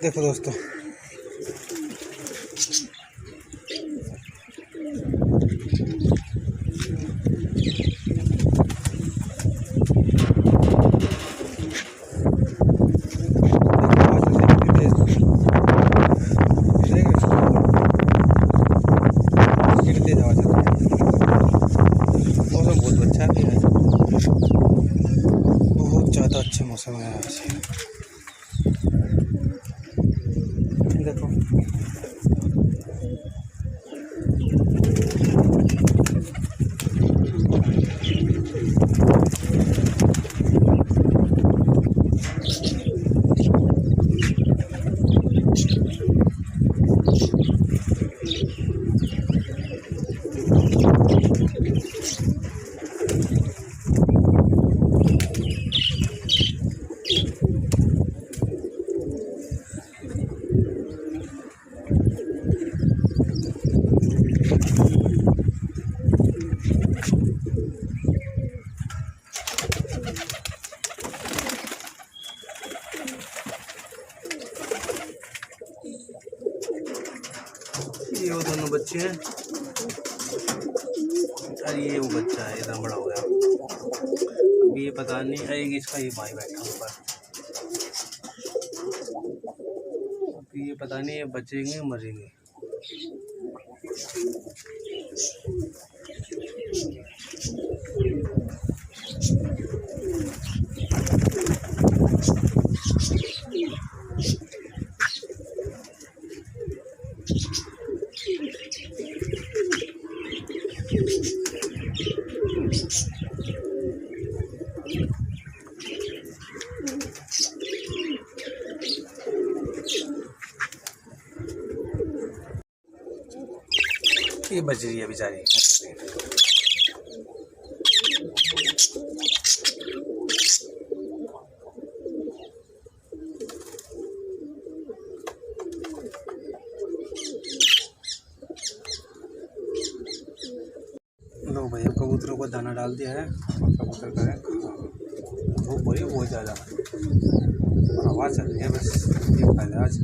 देखो दोस्तों, मौसम बहुत अच्छा भी है, बहुत ज़्यादा अच्छा मौसम है आज। देखो ये वो दोनों बच्चे हैं और ये वो बच्चा है, इतना बड़ा हो गया। अभी ये पता नहीं आएगी, इसका ये भाई बैठा ऊपर। अभी ये पता नहीं ये बचेंगे मरेंगे। ये बच रही है बेचारी। लो भाई, कबूतरों को दाना डाल दिया है, कबूतर का है। धूप हो रही है बहुत ज़्यादा, हवा चल रही है, बस ये फायदा आज।